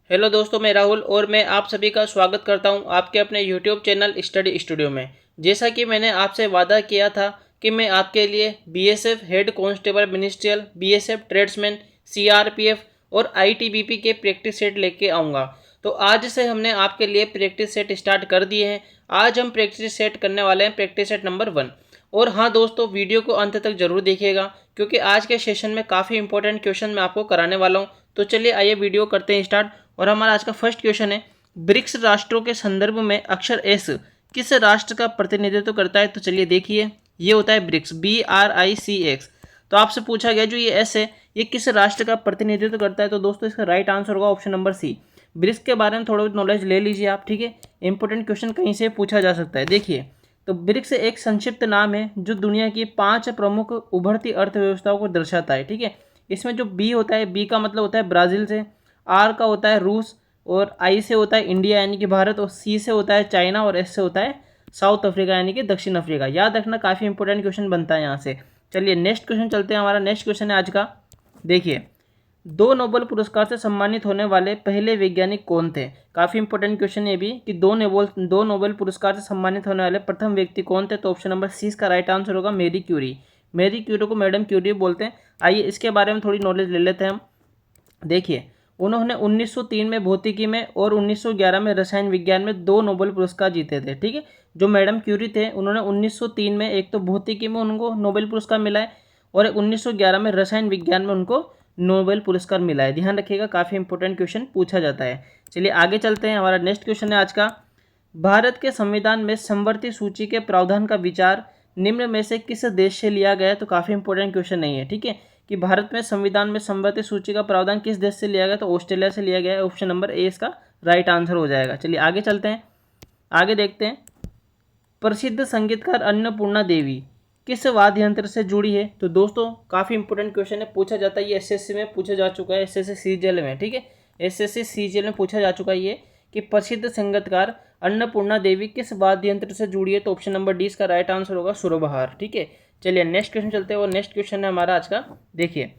Hello दोस्तों, मैं राहुल और मैं आप सभी का स्वागत करता हूं आपके अपने यूट्यूब चैनल स्टडी स्टूडियो में। जैसा कि मैंने आपसे वादा किया था कि मैं आपके लिए BSF head constable ministerial, BSF tradesman, CRPF और आईटीबीपी के प्रैक्टिस सेट लेके आऊँगा। तो आज से हमने आपके लिए प्रैक्टिस सेट स्टार्ट कर दिए हैं। आज हम प्रैक्टिस सेट करने वाले हैं प्रैक्टिस सेट नंबर 1। और हाँ दोस्तों, वीडियो को अंत तक जरूर देखिएगा क्योंकि आज के सेशन में काफ़ी इंपॉर्टेंट क्वेश्चन मैं आपको कराने वाला हूँ। तो चलिए आइए वीडियो करते हैं स्टार्ट। और हमारा आज का फर्स्ट क्वेश्चन है, ब्रिक्स राष्ट्रों के संदर्भ में अक्षर एस किस राष्ट्र का प्रतिनिधित्व करता है? तो चलिए देखिए, ये होता है ब्रिक्स, BRICS। तो आपसे पूछा गया जो ये एस है ये किस राष्ट्र का प्रतिनिधित्व करता है? तो दोस्तों इसका राइट आंसर होगा ऑप्शन नंबर सी। ब्रिक्स के बारे में थोड़ा नॉलेज ले लीजिए आप, ठीक है। इंपॉर्टेंट क्वेश्चन कहीं से पूछा जा सकता है। देखिए, तो ब्रिक्स एक संक्षिप्त नाम है जो दुनिया की 5 प्रमुख उभरती अर्थव्यवस्थाओं को दर्शाता है, ठीक है। इसमें जो बी होता है, बी का मतलब होता है ब्राज़ील से, आर का होता है रूस, और आई से होता है इंडिया यानी कि भारत, और सी से होता है चाइना, और एस से होता है साउथ अफ्रीका यानी कि दक्षिण अफ्रीका। याद रखना, काफ़ी इंपॉर्टेंट क्वेश्चन बनता है यहाँ से। चलिए नेक्स्ट क्वेश्चन चलते हैं। हमारा नेक्स्ट क्वेश्चन है आज का, देखिए, 2 नोबेल पुरस्कार से सम्मानित होने वाले पहले वैज्ञानिक कौन थे? काफ़ी इंपॉर्टेंट क्वेश्चन ये भी कि दो नोबेल पुरस्कार से सम्मानित होने वाले प्रथम व्यक्ति कौन थे? तो ऑप्शन नंबर सी इसका राइट आंसर होगा मेरी क्यूरी। मेरी क्यूरी को मैडम क्यूरी बोलते हैं। आइए इसके बारे में थोड़ी नॉलेज ले लेते हैं हम। देखिए, उन्होंने 1903 में भौतिकी में और 1911 में रसायन विज्ञान में 2 नोबेल पुरस्कार जीते थे, ठीक है। जो मैडम क्यूरी थे उन्होंने 1903 में एक तो भौतिकी में उनको नोबेल पुरस्कार मिला है, और 1911 में रसायन विज्ञान में उनको नोबेल पुरस्कार मिला है। ध्यान रखिएगा, काफ़ी इंपॉर्टेंट क्वेश्चन पूछा जाता है। चलिए आगे चलते हैं। हमारा नेक्स्ट क्वेश्चन है आज का, भारत के संविधान में समवर्ती सूची के प्रावधान का विचार निम्न में से किस देश से लिया गया है? तो काफ़ी इंपॉर्टेंट क्वेश्चन नहीं है, ठीक है, कि भारत में संविधान में समवर्ती सूची का प्रावधान किस देश से लिया गया? तो ऑस्ट्रेलिया से लिया गया है। ऑप्शन नंबर ए इसका राइट आंसर हो जाएगा। चलिए आगे चलते हैं, आगे देखते हैं। प्रसिद्ध संगीतकार अन्नपूर्णा देवी किस वाद्य यंत्र से जुड़ी है? तो दोस्तों काफ़ी इंपॉर्टेंट क्वेश्चन है, पूछा जाता है, ये एसएससी में पूछा जा चुका है, एसएससी सीजीएल में, ठीक है। एसएससी सीजीएल में पूछा जा चुका है ये कि प्रसिद्ध संगीतकार अन्नपूर्णा देवी किस वाद्य यंत्र से जुड़ी है? तो ऑप्शन नंबर डी इसका राइट आंसर होगा सुरबहार, ठीक है। चलिए नेक्स्ट क्वेश्चन चलते हैं, और नेक्स्ट क्वेश्चन है हमारा आज का, देखिए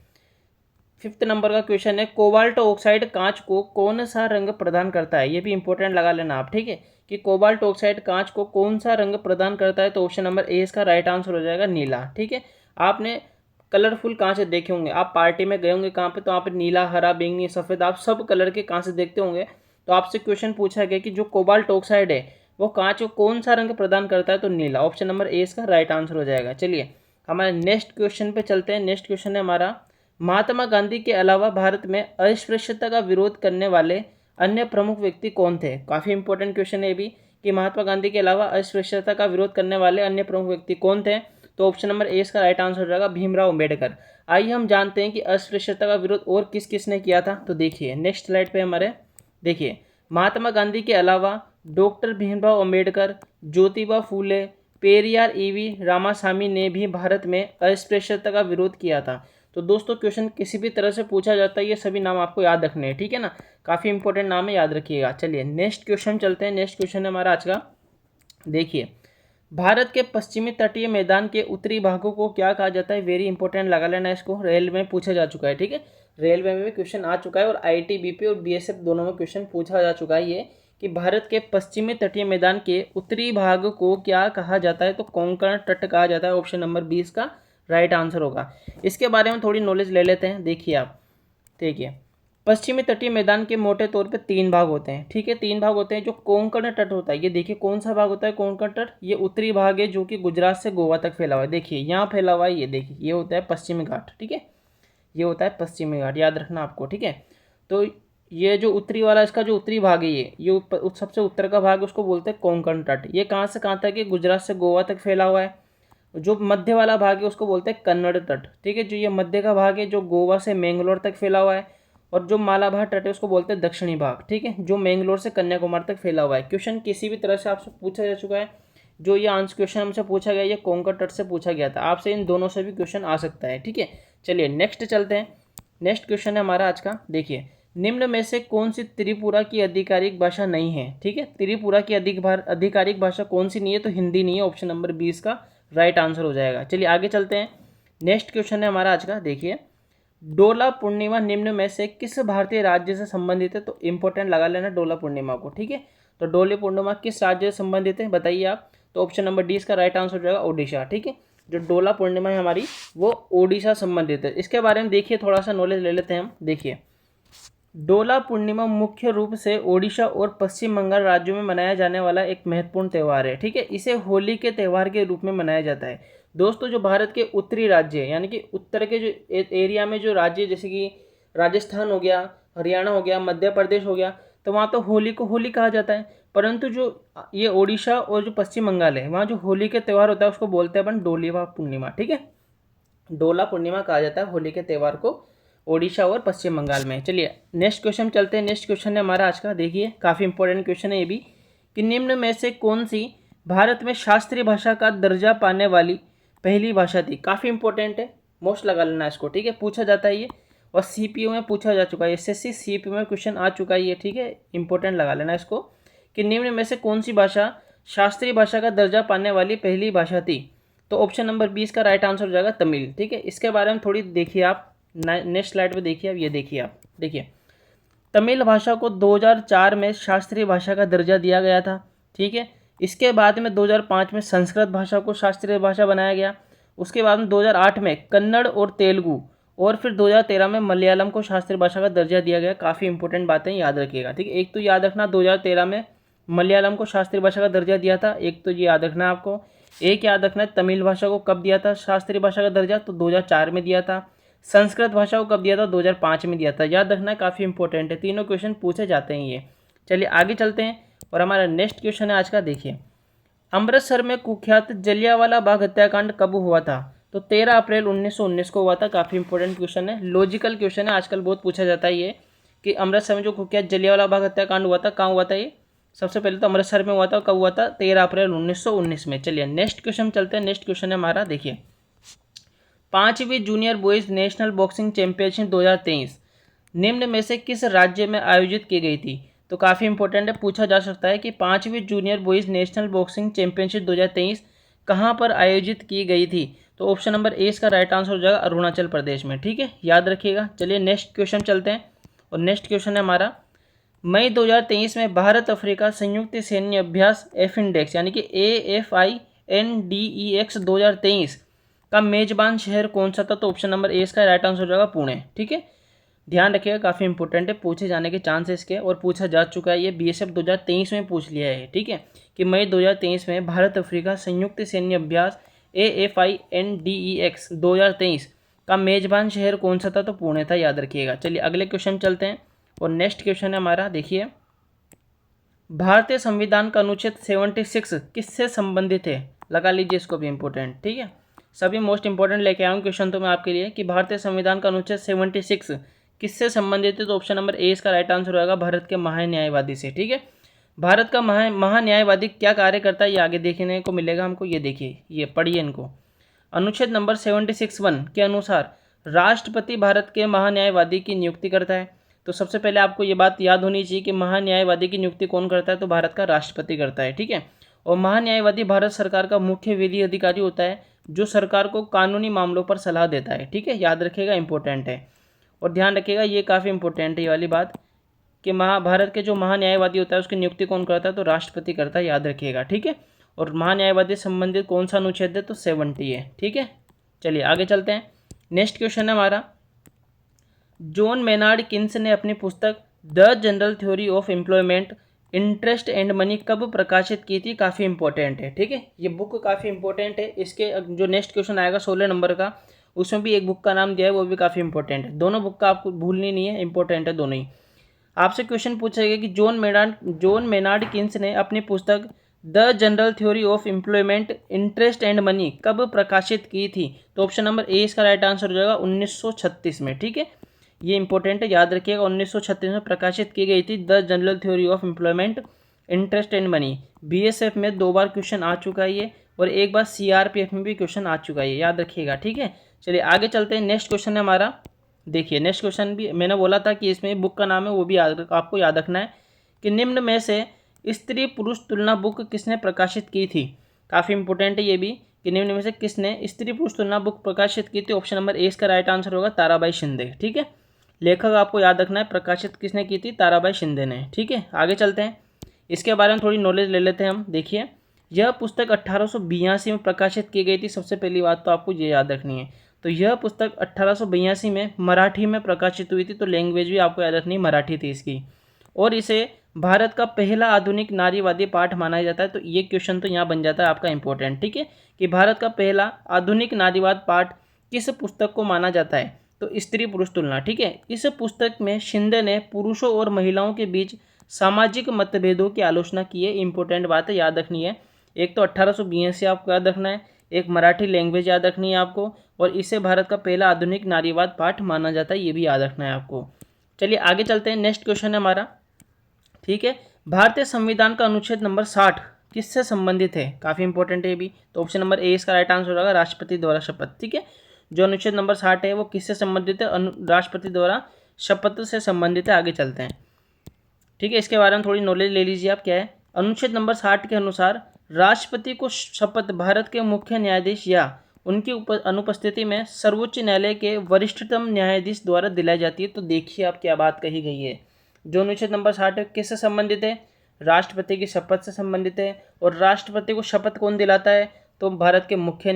5th नंबर का क्वेश्चन है, कोबाल्ट ऑक्साइड कांच को कौन सा रंग प्रदान करता है? ये भी इंपॉर्टेंट लगा लेना आप, ठीक है, कि कोबाल्ट ऑक्साइड कांच को कौन सा रंग प्रदान करता है? तो ऑप्शन नंबर ए इसका राइट आंसर हो जाएगा नीला, ठीक है। आपने कलरफुल कांच देखे होंगे, आप पार्टी में गए होंगे कहाँ पे, तो आप नीला, हरा, बैंगनी, सफ़ेद, आप सब कलर के कांच देखते होंगे। तो आपसे क्वेश्चन पूछा गया कि जो कोबाल्ट ऑक्साइड है वो कांच को कौन सा रंग प्रदान करता है? तो नीला। ऑप्शन नंबर ए इसका राइट आंसर हो जाएगा। चलिए हमारे नेक्स्ट क्वेश्चन पे चलते हैं। नेक्स्ट क्वेश्चन है हमारा, महात्मा गांधी के अलावा भारत में अस्पृश्यता का विरोध करने वाले अन्य प्रमुख व्यक्ति कौन थे? काफ़ी इंपॉर्टेंट क्वेश्चन है ये भी, कि महात्मा गांधी के अलावा अस्पृश्यता का विरोध करने वाले अन्य प्रमुख व्यक्ति कौन थे? तो ऑप्शन नंबर ए इसका राइट आंसर हो जाएगा भीमराव अम्बेडकर। आइए हम जानते हैं कि अस्पृश्यता का विरोध और किस किस ने किया था। तो देखिए नेक्स्ट स्लाइड पे हमारे, देखिए, महात्मा गांधी के अलावा डॉक्टर भीमराव अम्बेडकर, ज्योतिबा फूले, पेरियार ईवी रामासामी ने भी भारत में अस्पृश्यता का विरोध किया था। तो दोस्तों क्वेश्चन किसी भी तरह से पूछा जाता है, ये सभी नाम आपको याद रखने हैं, ठीक है ना, काफ़ी इंपॉर्टेंट नाम है, याद रखिएगा। चलिए नेक्स्ट क्वेश्चन चलते हैं। नेक्स्ट क्वेश्चन है हमारा आज का, देखिए, भारत के पश्चिमी तटीय मैदान के उत्तरी भागों को क्या कहा जाता है? वेरी इंपॉर्टेंट लगा लेना इसको, रेलवे में पूछा जा चुका है, ठीक है। रेलवे में भी क्वेश्चन आ चुका है, और आईटीबीपी और बीएसएफ दोनों में क्वेश्चन पूछा जा चुका है ये, कि भारत के पश्चिमी तटीय मैदान के उत्तरी भाग को क्या कहा जाता है? तो कोंकण तट कहा जाता है। ऑप्शन नंबर 20 का राइट आंसर होगा। इसके बारे में थोड़ी नॉलेज ले लेते हैं। देखिए आप, देखिए, पश्चिमी तटीय मैदान के मोटे तौर पे 3 भाग होते हैं, ठीक है, 3 भाग होते हैं। जो कोंकण तट होता है, ये देखिए कौन सा भाग होता है कोंकण तट? ये उत्तरी भाग है जो कि गुजरात से गोवा तक फैला हुआ है। देखिए यहाँ फैला हुआ है, ये देखिए, ये होता है पश्चिमी घाट, ठीक है, ये होता है पश्चिमी घाट, याद रखना आपको, ठीक है। तो ये जो उत्तरी वाला, इसका जो उत्तरी भाग है, ये सबसे उत्तर का भाग, उसको बोलते हैं कोंकण तट। ये कहाँ से कहाँ तक है? गुजरात से गोवा तक फैला हुआ है। जो मध्य वाला भाग है उसको बोलते हैं कन्नड़ तट, ठीक है। जो ये मध्य का भाग है जो गोवा से मैंगलोर तक फैला हुआ है, और जो मालाबार तट है उसको बोलते हैं दक्षिणी भाग, ठीक है, जो मैंगलोर से कन्याकुमारी तक फैला हुआ है। क्वेश्चन किसी भी तरह से आपसे पूछा जा चुका है। जो ये आंसर क्वेश्चन हमसे पूछा गया, ये कोंकण तट से पूछा गया था। आपसे इन दोनों से भी क्वेश्चन आ सकता है, ठीक है। चलिए नेक्स्ट चलते हैं। नेक्स्ट क्वेश्चन है हमारा आज का, देखिए, निम्न में से कौन सी त्रिपुरा की आधिकारिक भाषा नहीं है? ठीक है, त्रिपुरा की आधिकारिक भाषा कौन सी नहीं है? तो हिंदी नहीं है। ऑप्शन नंबर 20 का राइट आंसर हो जाएगा। चलिए आगे चलते हैं। नेक्स्ट क्वेश्चन है हमारा आज का, देखिए, डोला पूर्णिमा निम्न में से किस भारतीय राज्य से संबंधित है? तो इंपॉर्टेंट लगा लेना डोला पूर्णिमा को, ठीक है। तो डोला पूर्णिमा किस राज्य से संबंधित है बताइए आप। तो ऑप्शन नंबर डी इसका राइट आंसर हो जाएगा ओडिशा, ठीक है। जो डोला पूर्णिमा है हमारी वो ओडिशा संबंधित है। इसके बारे में देखिए, थोड़ा सा नॉलेज ले लेते हैं हम। देखिए, डोला पूर्णिमा मुख्य रूप से ओडिशा और पश्चिम बंगाल राज्यों में मनाया जाने वाला एक महत्वपूर्ण त्यौहार है, ठीक है। इसे होली के त्यौहार के रूप में मनाया जाता है। दोस्तों, जो भारत के उत्तरी राज्य है, यानी कि उत्तर के जो एरिया में जो राज्य, जैसे कि राजस्थान हो गया, हरियाणा हो गया, मध्य प्रदेश हो गया, तो वहाँ तो होली को होली कहा जाता है। परंतु जो ये ओडिशा और जो पश्चिम बंगाल है, वहाँ जो होली के त्यौहार होता है उसको बोलते हैं अपन डोलिया पूर्णिमा, ठीक है। डोला पूर्णिमा कहा जाता है होली के त्यौहार को ओडिशा और पश्चिम बंगाल में। चलिए नेक्स्ट क्वेश्चन चलते हैं। नेक्स्ट क्वेश्चन है हमारा आज का, देखिए काफ़ी इंपॉर्टेंट क्वेश्चन है ये भी, कि निम्न में से कौन सी भारत में शास्त्रीय भाषा का दर्जा पाने वाली पहली भाषा थी? काफ़ी इंपॉर्टेंट है, मोस्ट लगा लेना इसको, ठीक है। पूछा जाता है ये, और सीपीयू में पूछा जा चुका है, एसएससी सीपीयू में क्वेश्चन आ चुका है ये, ठीक है। इंपॉर्टेंट लगा लेना इसको, कि निम्न में से कौन सी भाषा शास्त्रीय भाषा का दर्जा पाने वाली पहली भाषा थी? तो ऑप्शन नंबर 20 का राइट आंसर हो जाएगा तमिल, ठीक है। इसके बारे में थोड़ी देखिए आप, नेक्स्ट स्लाइड पे देखिए आप, ये देखिए आप, देखिए तमिल भाषा को 2004 में शास्त्रीय भाषा का दर्जा दिया गया था, ठीक है। इसके बाद में 2005 में संस्कृत भाषा को शास्त्रीय भाषा बनाया गया। उसके बाद में 2008 में कन्नड़ और तेलुगु, और फिर 2013 में मलयालम को शास्त्रीय भाषा का दर्जा दिया गया। काफ़ी इंपॉर्टेंट बातें याद रखिएगा, ठीक है। एक तो याद रखना 2013 में मलयालम को शास्त्रीय भाषा का दर्जा दिया था, एक तो ये याद रखना आपको। एक याद रखना तमिल भाषा को कब दिया था शास्त्रीय भाषा का दर्जा, तो 2004 में दिया था। संस्कृत भाषा को कब दिया था, 2005 में दिया था। याद रखना, काफ़ी इंपॉर्टेंट है, तीनों क्वेश्चन पूछे जाते हैं ये। चलिए आगे चलते हैं, और हमारा नेक्स्ट क्वेश्चन है आज का, देखिए अमृतसर में कुख्यात जलियांवाला बाग हत्याकांड कब हुआ था? तो 13 अप्रैल 1919 को हुआ था। काफ़ी इंपॉर्टेंट क्वेश्चन है, लॉजिकल क्वेश्चन है, आजकल बहुत पूछा जाता है ये, कि अमृतसर में जो कुख्यात जलियांवाला बाग हत्याकांड हुआ था, कहाँ हुआ था ये? सबसे पहले तो अमृतसर में हुआ था, कब हुआ था? 13 अप्रैल 1919 में। चलिए नेक्स्ट क्वेश्चन चलते हैं। नेक्स्ट क्वेश्चन है हमारा, देखिए 5वीं junior boys national boxing championship 2023 निम्न में से किस राज्य में आयोजित की गई थी? तो काफ़ी इंपॉर्टेंट है, पूछा जा सकता है कि 5वीं junior boys national boxing championship 2023 कहाँ पर आयोजित की गई थी? तो ऑप्शन नंबर ए इसका राइट आंसर हो जाएगा अरुणाचल प्रदेश में, ठीक है, याद रखिएगा। चलिए नेक्स्ट क्वेश्चन चलते हैं, और नेक्स्ट क्वेश्चन है हमारा, मई 2023 में भारत अफ्रीका संयुक्त सैन्य अभ्यास एफिनडेक्स यानी कि AFINDEX 2023 का मेजबान शहर कौन सा था? तो ऑप्शन नंबर ए इसका राइट आंसर हो जाएगा पुणे, ठीक है। ध्यान रखिएगा, काफ़ी इंपॉर्टेंट है, पूछे जाने के चांसेस के, और पूछा जा चुका है ये, BSF 2023 में पूछ लिया है, ठीक है, कि मई 2023 में भारत अफ्रीका संयुक्त सैन्य अभ्यास AFINDEX 2023 का मेजबान शहर कौन सा था? तो पुणे था, याद रखिएगा। चलिए अगले क्वेश्चन चलते हैं, और नेक्स्ट क्वेश्चन है हमारा, देखिए भारतीय संविधान का अनुच्छेद 76 किससे संबंधित है? लगा लीजिए इसको भी इंपॉर्टेंट, ठीक है। सभी मोस्ट इंपॉर्टेंट लेके आऊँ क्वेश्चन तो मैं आपके लिए, कि भारतीय संविधान का अनुच्छेद 76 किससे संबंधित है? तो ऑप्शन नंबर ए इसका राइट आंसर होगा भारत के महान्यायवादी से, ठीक है। भारत का महान्यायवादी क्या कार्य करता है, ये आगे देखने को मिलेगा हमको। ये देखिए, ये पढ़िए इनको। अनुच्छेद नंबर 76(1) के अनुसार राष्ट्रपति भारत के महान्यायवादी की नियुक्ति करता है। तो सबसे पहले आपको ये बात याद होनी चाहिए कि महान्यायवादी की नियुक्ति कौन करता है? तो भारत का राष्ट्रपति करता है, ठीक है। और महान्यायवादी भारत सरकार का मुख्य विधि अधिकारी होता है, जो सरकार को कानूनी मामलों पर सलाह देता है, ठीक है, याद रखिएगा, इंपॉर्टेंट है। और ध्यान रखिएगा, ये काफ़ी इंपॉर्टेंट है ये वाली बात, कि भारत के जो महान्यायवादी होता है उसकी नियुक्ति कौन करता है? तो राष्ट्रपति करता है, याद रखिएगा, ठीक है। और महान्यायवादी संबंधित कौन सा अनुच्छेद है? तो 70 है, ठीक है। चलिए आगे चलते हैं। नेक्स्ट क्वेश्चन है हमारा, जॉन मेनार्ड किन्स ने अपनी पुस्तक the general theory of employment interest and money कब प्रकाशित की थी? काफ़ी इंपॉर्टेंट है, ठीक है, ये बुक काफ़ी इंपॉर्टेंट है। इसके जो नेक्स्ट क्वेश्चन आएगा 16 नंबर का, उसमें भी एक बुक का नाम दिया है, वो भी काफ़ी इंपॉर्टेंट है। दोनों बुक का आपको भूलनी नहीं है, इंपॉर्टेंट है दोनों ही। आपसे क्वेश्चन पूछेगा कि जॉन मेनार्ड किन्स ने अपनी पुस्तक the general theory of employment interest and money कब प्रकाशित की थी? तो ऑप्शन नंबर ए इसका राइट आंसर हो जाएगा 1936 में, ठीक है, ये इंपॉर्टेंट है, याद रखिएगा। 1936 में प्रकाशित की गई थी the general theory of employment interest and money. BSF में 2 बार क्वेश्चन आ चुका है ये, और एक बार CRPF में भी क्वेश्चन आ चुका है, याद रखिएगा, ठीक है। चलिए आगे चलते हैं। नेक्स्ट क्वेश्चन है हमारा, देखिए नेक्स्ट क्वेश्चन भी मैंने बोला था कि इसमें बुक का नाम है, वो भी आपको याद रखना है, कि निम्न में से स्त्री पुरुष तुलना बुक किसने प्रकाशित की थी? काफ़ी इंपॉर्टेंट है ये भी, कि निम्न में से किसने स्त्री पुरुष तुलना बुक प्रकाशित की थी। ऑप्शन नंबर ए इसका राइट आंसर होगा ताराबाई शिंदे। ठीक है, लेखक आपको याद रखना है, प्रकाशित किसने की थी, ताराबाई शिंदे ने। ठीक है, आगे चलते हैं, इसके बारे में थोड़ी नॉलेज ले लेते हैं हम। देखिए, यह पुस्तक 1882 में प्रकाशित की गई थी। सबसे पहली बात तो आपको ये याद रखनी है। तो यह पुस्तक 1882 में मराठी में प्रकाशित हुई थी। तो लैंग्वेज भी आपको याद रखनी है, मराठी थी इसकी। और इसे भारत का पहला आधुनिक नारीवादी पाठ माना जाता है। तो ये क्वेश्चन तो यहाँ बन जाता है आपका इंपॉर्टेंट। ठीक है, कि भारत का पहला आधुनिक नारीवाद पाठ किस पुस्तक को माना जाता है, तो स्त्री पुरुष तुलना। ठीक है, इस पुस्तक में शिंदे ने पुरुषों और महिलाओं के बीच सामाजिक मतभेदों की आलोचना की है। इंपॉर्टेंट बात है, याद रखनी है। एक तो 1882 आपको याद रखना है, एक मराठी लैंग्वेज याद रखनी है आपको, और इसे भारत का पहला आधुनिक नारीवाद पाठ माना जाता है, ये भी याद रखना है आपको। चलिए आगे चलते हैं, नेक्स्ट क्वेश्चन है हमारा। ठीक है, भारतीय संविधान का अनुच्छेद नंबर 60 किससे संबंधित है, काफ़ी इंपॉर्टेंट है ये भी। तो ऑप्शन नंबर ए इसका राइट आंसर होगा राष्ट्रपति द्वारा शपथ। ठीक है, जो अनुच्छेद नंबर 60 है वो किससे संबंधित है, राष्ट्रपति द्वारा शपथ से संबंधित है। आगे चलते हैं। ठीक है, इसके बारे में थोड़ी नॉलेज ले लीजिए आप। क्या है, अनुच्छेद नंबर 60 के अनुसार राष्ट्रपति को शपथ भारत के मुख्य न्यायाधीश या उनकी अनुपस्थिति में सर्वोच्च न्यायालय के वरिष्ठतम न्यायाधीश द्वारा दिलाई जाती है। तो देखिए आप क्या बात कही गई है। जो अनुच्छेद नंबर 60 किससे संबंधित है, राष्ट्रपति की शपथ से संबंधित है। और राष्ट्रपति को शपथ कौन दिलाता है, तो भारत के मुख्य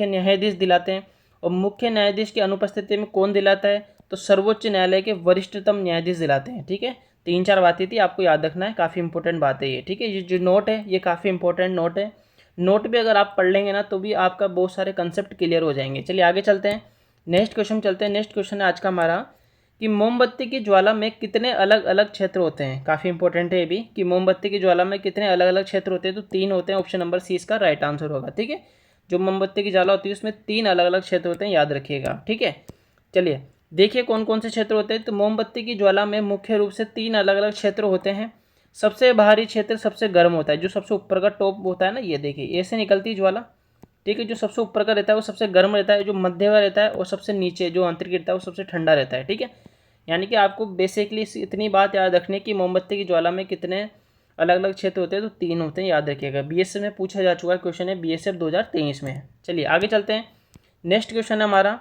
न्यायाधीश दिलाते हैं। और मुख्य न्यायाधीश की अनुपस्थिति में कौन दिलाता है, तो सर्वोच्च न्यायालय के वरिष्ठतम न्यायाधीश दिलाते हैं। ठीक है, 3-4 बातें थी, आपको याद रखना है, काफ़ी इंपॉर्टेंट बात है ये। ठीक है, ये जो नोट है ये काफ़ी इंपॉर्टेंट नोट है। नोट भी अगर आप पढ़ लेंगे ना तो भी आपका बहुत सारे कंसेप्ट क्लियर हो जाएंगे। चलिए आगे चलते हैं, नेक्स्ट क्वेश्चन चलते हैं। नेक्स्ट क्वेश्चन है आज का हमारा कि मोमबत्ती की ज्वाला में कितने अलग अलग क्षेत्र होते हैं। काफ़ी इंपॉर्टेंट है ये भी, कि मोमबत्ती की ज्वाला में कितने अलग अलग क्षेत्र होते हैं। तो 3 होते हैं। ऑप्शन नंबर सी इसका राइट आंसर होगा। ठीक है, जो मोमबत्ती की ज्वाला होती है उसमें 3 अलग अलग क्षेत्र होते हैं, याद रखिएगा। ठीक है, चलिए देखिए कौन कौन से क्षेत्र होते हैं। तो मोमबत्ती की ज्वाला में मुख्य रूप से 3 अलग अलग क्षेत्र होते हैं। सबसे बाहरी क्षेत्र सबसे गर्म होता है, जो सबसे ऊपर का टॉप होता है ना, ये देखिए ऐसे निकलती है ज्वाला। ठीक है, जो सबसे ऊपर का रहता है वो सबसे गर्म रहता है, जो मध्य का रहता है और सबसे नीचे जो आंतरिक रहता है वो सबसे ठंडा रहता है। ठीक है, यानी कि आपको बेसिकली इतनी बात याद रखनी है कि मोमबत्ती की ज्वाला में कितने अलग अलग क्षेत्र होते हैं। तो 3 होते हैं, याद रखिएगा। बीएसएफ में पूछा जा चुका क्वेश्चन है, बीएसएफ 2023 में। चलिए आगे चलते हैं, नेक्स्ट क्वेश्चन है हमारा,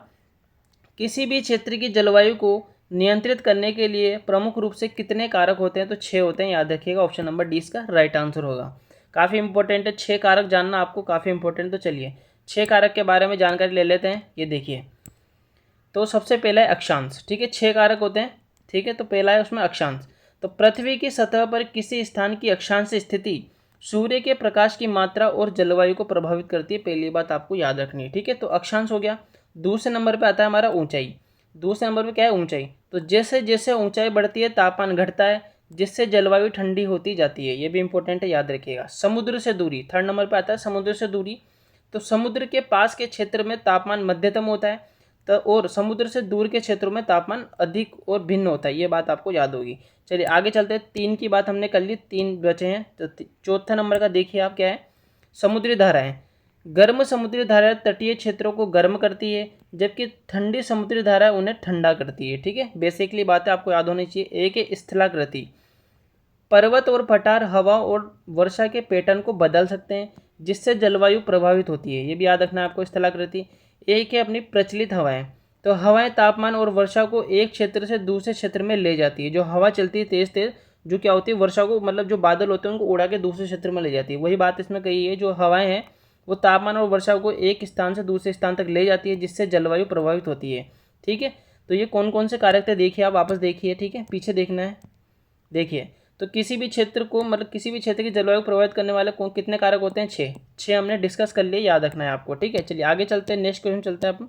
किसी भी क्षेत्र की जलवायु को नियंत्रित करने के लिए प्रमुख रूप से कितने कारक होते हैं। तो 6 होते हैं, याद रखिएगा। ऑप्शन नंबर डी इसका राइट आंसर होगा। काफ़ी इंपॉर्टेंट है, 6 कारक जानना आपको काफ़ी इंपॉर्टेंट। तो चलिए 6 कारक के बारे में जानकारी ले लेते हैं। ये देखिए, तो सबसे पहला है अक्षांश। ठीक है, 6 कारक होते हैं। ठीक है, तो पहला है उसमें अक्षांश। तो पृथ्वी की सतह पर किसी स्थान की अक्षांश स्थिति सूर्य के प्रकाश की मात्रा और जलवायु को प्रभावित करती है। पहली बात आपको याद रखनी है। ठीक है, तो अक्षांश हो गया। दूसरे नंबर पे आता है हमारा ऊंचाई। दूसरे नंबर पे क्या है, ऊंचाई। तो जैसे जैसे ऊंचाई बढ़ती है तापमान घटता है, जिससे जलवायु ठंडी होती जाती है। ये भी इंपॉर्टेंट है, याद रखिएगा। समुद्र से दूरी, थर्ड नंबर पे आता है समुद्र से दूरी। तो समुद्र के पास के क्षेत्र में तापमान मध्यतम होता है, तो और समुद्र से दूर के क्षेत्रों में तापमान अधिक और भिन्न होता है। ये बात आपको याद होगी। चलिए आगे चलते हैं, 3 की बात हमने कर ली, 3 बचे हैं। तो चौथा नंबर का देखिए आप, क्या है, समुद्री धाराएं। गर्म समुद्री धाराएं तटीय क्षेत्रों को गर्म करती है, जबकि ठंडी समुद्री धाराएं उन्हें ठंडा करती है। ठीक है, बेसिकली बातें आपको याद होनी चाहिए। एक है स्थलाकृति। पर्वत और पठार हवा और वर्षा के पैटर्न को बदल सकते हैं, जिससे जलवायु प्रभावित होती है। ये भी याद रखना है आपको, स्थलाकृति। एक है अपनी प्रचलित हवाएं। तो हवाएं तापमान और वर्षा को एक क्षेत्र से दूसरे क्षेत्र में ले जाती है। जो हवा चलती है तेज तेज, जो क्या होती है, वर्षा को, मतलब जो बादल होते हैं उनको उड़ा के दूसरे क्षेत्र में ले जाती है। वही बात इसमें कही है, जो हवाएं हैं वो तापमान और वर्षा को एक स्थान से दूसरे स्थान तक ले जाती है, जिससे जलवायु प्रभावित होती है। ठीक है, तो ये कौन कौन से कारक थे देखिए आप, वापस देखिए। ठीक है, पीछे देखना है। देखिए, तो किसी भी क्षेत्र को, मतलब किसी भी क्षेत्र की जलवायु प्रभावित करने वाले कितने कारक होते हैं, 6 हमने डिस्कस कर लिए, याद रखना है आपको। ठीक है, चलिए आगे चलते हैं, नेक्स्ट क्वेश्चन चलते हैं अपन।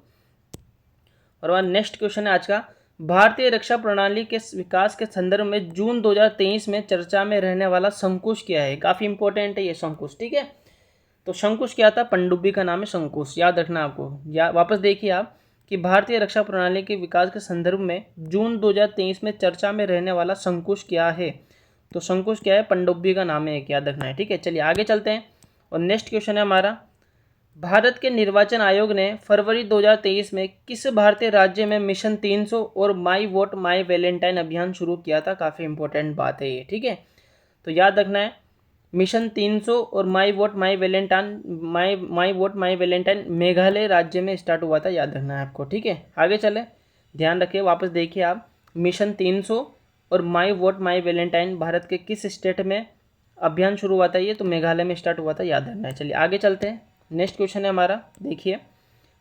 और हमारा नेक्स्ट क्वेश्चन है आज का, भारतीय रक्षा प्रणाली के विकास के संदर्भ में जून 2023 में चर्चा में रहने वाला शंकुश क्या है। काफ़ी इंपॉर्टेंट है ये शंकुश। ठीक है, तो शंकुश क्या था, पनडुब्बी का नाम है शंकुश, याद रखना आपको। वापस देखिए आप, कि भारतीय रक्षा प्रणाली के विकास के संदर्भ में जून 2023 में चर्चा में रहने वाला शंकुश क्या है। तो शंकुश क्या है, पनडुब्बी का नाम है, याद रखना है। ठीक है, चलिए आगे चलते हैं, और नेक्स्ट क्वेश्चन है हमारा, भारत के निर्वाचन आयोग ने फरवरी 2023 में किस भारतीय राज्य में मिशन 300 और माई वोट माई वैलेंटाइन अभियान शुरू किया था। काफ़ी इंपॉर्टेंट बात है ये। ठीक है, तो याद रखना है, मिशन 300 और माई वोट माई वैलेंटाइन मेघालय राज्य में स्टार्ट हुआ था, याद रखना है आपको। ठीक है, आगे चले, ध्यान रखिए, वापस देखिए आप। मिशन 300 और माई वोट माई वैलेंटाइन भारत के किस स्टेट में अभियान शुरू हुआ था? ये तो मेघालय में स्टार्ट हुआ था, याद रखना है। चलिए आगे चलते हैं, नेक्स्ट क्वेश्चन है हमारा, देखिए।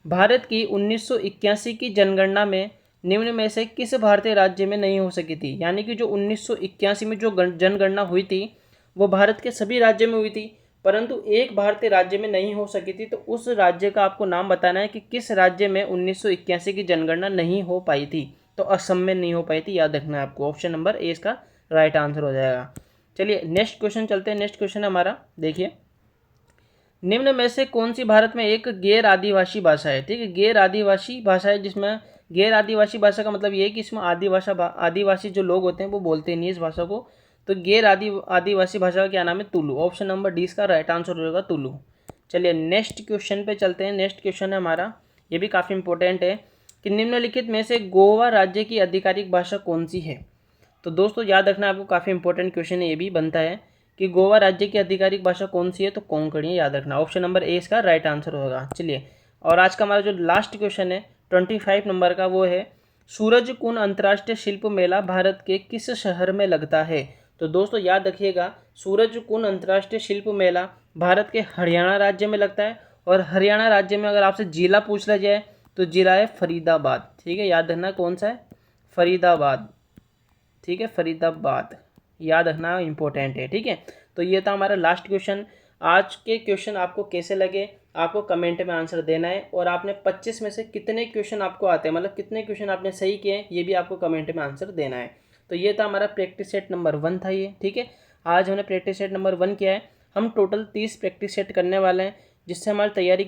भारत की 1981 की जनगणना में निम्न में से किस भारतीय राज्य में नहीं हो सकी थी? यानी कि जो 1981 में जो जनगणना हुई थी वो भारत के सभी राज्यों में हुई थी, परंतु एक भारतीय राज्य में नहीं हो सकी थी। तो उस राज्य का आपको नाम बताना है कि किस राज्य में 1981 की जनगणना नहीं हो पाई थी। तो असम में नहीं हो पाई थी, याद रखना है आपको। ऑप्शन नंबर ए इसका राइट आंसर हो जाएगा। चलिए नेक्स्ट क्वेश्चन चलते हैं। नेक्स्ट क्वेश्चन हमारा, देखिए। निम्न में से कौन सी भारत में एक गैर आदिवासी भाषा है? ठीक है, गैर आदिवासी भाषा है, जिसमें गैर आदिवासी भाषा का मतलब ये है कि इसमें आदिवासी जो लोग होते हैं वो बोलते नहीं इस भाषा को। तो गैर आदिवासी भाषा का क्या नाम है? तुलु। ऑप्शन नंबर डी इसका राइट आंसर होगा, तुलु। चलिए नेक्स्ट क्वेश्चन पे चलते हैं। नेक्स्ट क्वेश्चन है हमारा, ये भी काफ़ी इंपॉर्टेंट है कि निम्नलिखित में से गोवा राज्य की आधिकारिक भाषा कौन सी है? तो दोस्तों याद रखना आपको, काफ़ी इंपॉर्टेंट क्वेश्चन है, ये भी बनता है कि गोवा राज्य की आधिकारिक भाषा कौन सी है? तो कोंकणी है, याद रखना। ऑप्शन नंबर ए इसका राइट आंसर होगा। चलिए, और आज का हमारा जो लास्ट क्वेश्चन है 25 नंबर का, वो है सूरजकुंड अंतर्राष्ट्रीय शिल्प मेला भारत के किस शहर में लगता है? तो दोस्तों याद रखिएगा, सूरजकुंड अंतर्राष्ट्रीय शिल्प मेला भारत के हरियाणा राज्य में लगता है। और हरियाणा राज्य में अगर आपसे जिला पूछ लिया जाए तो जिला है फरीदाबाद। ठीक है, याद रखना कौन सा है? फरीदाबाद। ठीक है, फरीदाबाद, याद रखना इंपॉर्टेंट है। ठीक है, तो ये था हमारा लास्ट क्वेश्चन। आज के क्वेश्चन आपको कैसे लगे आपको कमेंट में आंसर देना है, और आपने 25 में से कितने क्वेश्चन आपको आते हैं, मतलब कितने क्वेश्चन आपने सही किए हैं, ये भी आपको कमेंट में आंसर देना है। तो ये था हमारा प्रैक्टिस सेट नंबर 1 था ये। ठीक है, आज हमने प्रैक्टिस सेट नंबर 1 किया है। हम टोटल 30 प्रैक्टिस सेट करने वाले हैं, जिससे हमारी तैयारी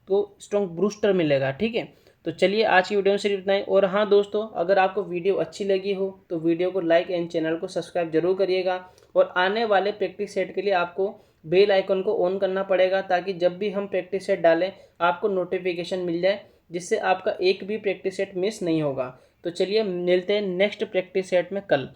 को स्ट्रॉन्ग बूस्टर मिलेगा। ठीक है, तो चलिए आज की वीडियो में सिर्फ इतना ही। और हाँ दोस्तों, अगर आपको वीडियो अच्छी लगी हो तो वीडियो को लाइक एंड चैनल को सब्सक्राइब जरूर करिएगा। और आने वाले प्रैक्टिस सेट के लिए आपको बेल आइकन को ऑन करना पड़ेगा, ताकि जब भी हम प्रैक्टिस सेट डालें आपको नोटिफिकेशन मिल जाए, जिससे आपका एक भी प्रैक्टिस सेट मिस नहीं होगा। तो चलिए मिलते हैं नेक्स्ट प्रैक्टिस सेट में कल।